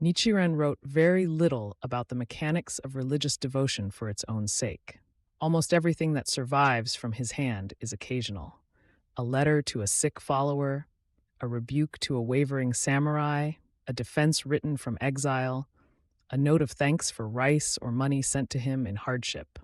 Nichiren wrote very little about the mechanics of religious devotion for its own sake. Almost everything that survives from his hand is occasional. A letter to a sick follower, a rebuke to a wavering samurai, a defense written from exile, a note of thanks for rice or money sent to him in hardship.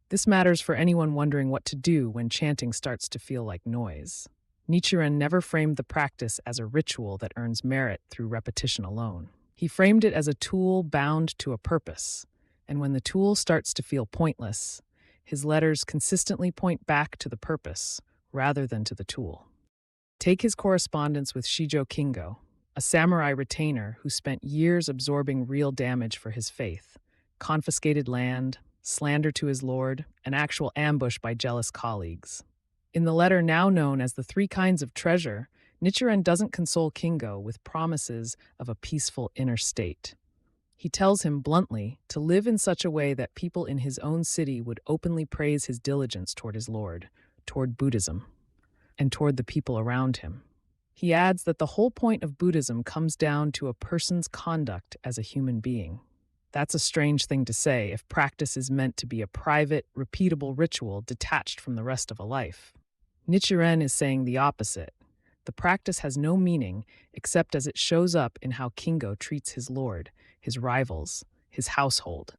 This matters for anyone wondering what to do when chanting starts to feel like noise. Nichiren never framed the practice as a ritual that earns merit through repetition alone. He framed it as a tool bound to a purpose, and when the tool starts to feel pointless, his letters consistently point back to the purpose rather than to the tool. Take his correspondence with Shijo Kingo, a samurai retainer who spent years absorbing real damage for his faith: confiscated land, slander to his lord, an actual ambush by jealous colleagues. In the letter now known as the Three Kinds of Treasure, Nichiren doesn't console Kingo with promises of a peaceful inner state. He tells him bluntly to live in such a way that people in his own city would openly praise his diligence toward his lord, toward Buddhism, and toward the people around him. He adds that the whole point of Buddhism comes down to a person's conduct as a human being. That's a strange thing to say if practice is meant to be a private, repeatable ritual detached from the rest of a life. Nichiren is saying the opposite. The practice has no meaning except as it shows up in how Kingo treats his lord, his rivals, his household.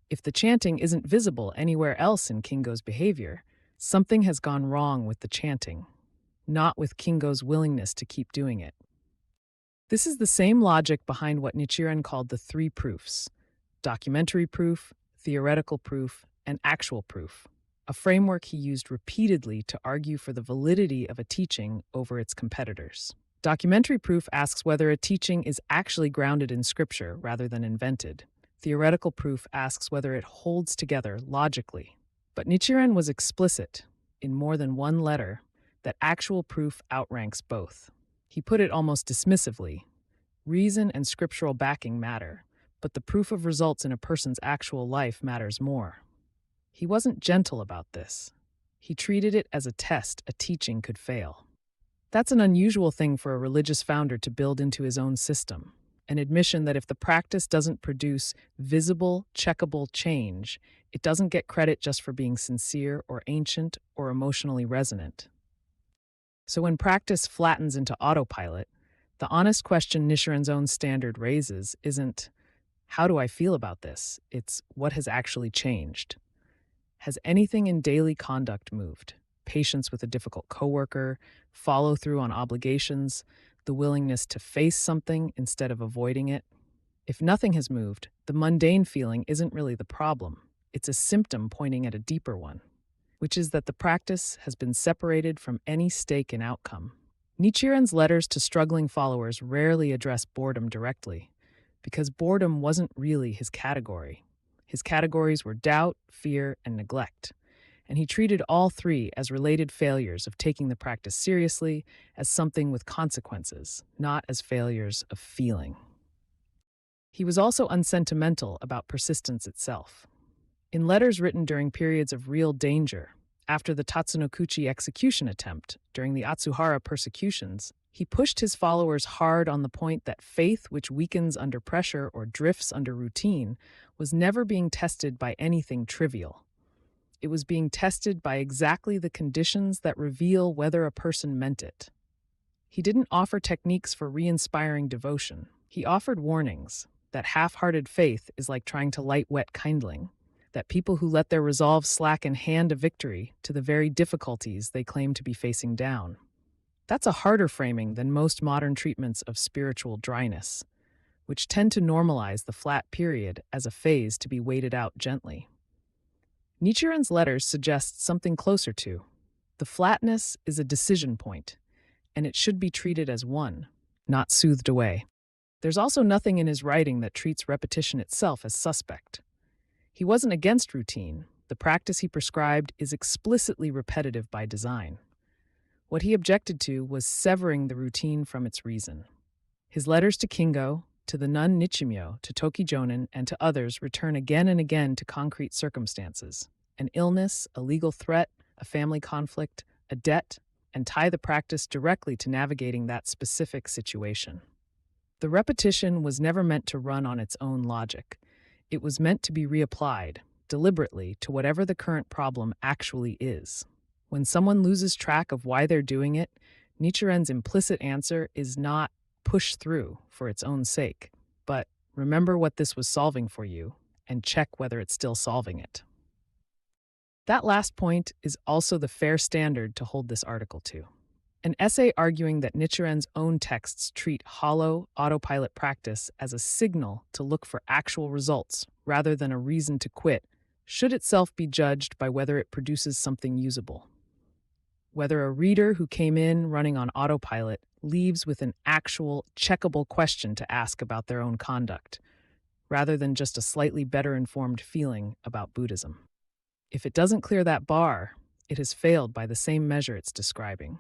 If the chanting isn't visible anywhere else in Kingo's behavior, something has gone wrong with the chanting, not with Kingo's willingness to keep doing it. This is the same logic behind what Nichiren called the three proofs: documentary proof, theoretical proof, and actual proof, a framework he used repeatedly to argue for the validity of a teaching over its competitors. Documentary proof asks whether a teaching is actually grounded in scripture rather than invented. Theoretical proof asks whether it holds together logically. But Nichiren was explicit, in more than one letter, that actual proof outranks both. He put it almost dismissively: reason and scriptural backing matter, but the proof of results in a person's actual life matters more. He wasn't gentle about this. He treated it as a test a teaching could fail. That's an unusual thing for a religious founder to build into his own system, an admission that if the practice doesn't produce visible, checkable change, it doesn't get credit just for being sincere or ancient or emotionally resonant. So when practice flattens into autopilot, the honest question Nichiren's own standard raises isn't, how do I feel about this? It's, what has actually changed? Has anything in daily conduct moved? Patience with a difficult coworker, follow through on obligations, the willingness to face something instead of avoiding it? If nothing has moved, the mundane feeling isn't really the problem. It's a symptom pointing at a deeper one, which is that the practice has been separated from any stake in outcome. Nichiren's letters to struggling followers rarely address boredom directly, because boredom wasn't really his category. His categories were doubt, fear, and neglect, and he treated all three as related failures of taking the practice seriously, as something with consequences, not as failures of feeling. He was also unsentimental about persistence itself. In letters written during periods of real danger, after the Tatsunokuchi execution attempt, during the Atsuhara persecutions, he pushed his followers hard on the point that faith which weakens under pressure or drifts under routine was never being tested by anything trivial. It was being tested by exactly the conditions that reveal whether a person meant it. He didn't offer techniques for re-inspiring devotion. He offered warnings that half-hearted faith is like trying to light wet kindling, that people who let their resolve slacken hand a victory to the very difficulties they claim to be facing down. That's a harder framing than most modern treatments of spiritual dryness, which tend to normalize the flat period as a phase to be waited out gently. Nichiren's letters suggest something closer to. The flatness is a decision point, and it should be treated as one, not soothed away. There's also nothing in his writing that treats repetition itself as suspect. He wasn't against routine. The practice he prescribed is explicitly repetitive by design. What he objected to was severing the routine from its reason. His letters to Kingo, to the nun Nichimyo, to Toki Jonin, and to others return again and again to concrete circumstances: an illness, a legal threat, a family conflict, a debt, and tie the practice directly to navigating that specific situation. The repetition was never meant to run on its own logic. It was meant to be reapplied, deliberately, to whatever the current problem actually is. When someone loses track of why they're doing it, Nichiren's implicit answer is not push through for its own sake, but remember what this was solving for you and check whether it's still solving it. That last point is also the fair standard to hold this article to. An essay arguing that Nichiren's own texts treat hollow, autopilot practice as a signal to look for actual results rather than a reason to quit should itself be judged by whether it produces something usable. Whether a reader who came in running on autopilot leaves with an actual, checkable question to ask about their own conduct, rather than just a slightly better informed feeling about Buddhism. If it doesn't clear that bar, it has failed by the same measure it's describing.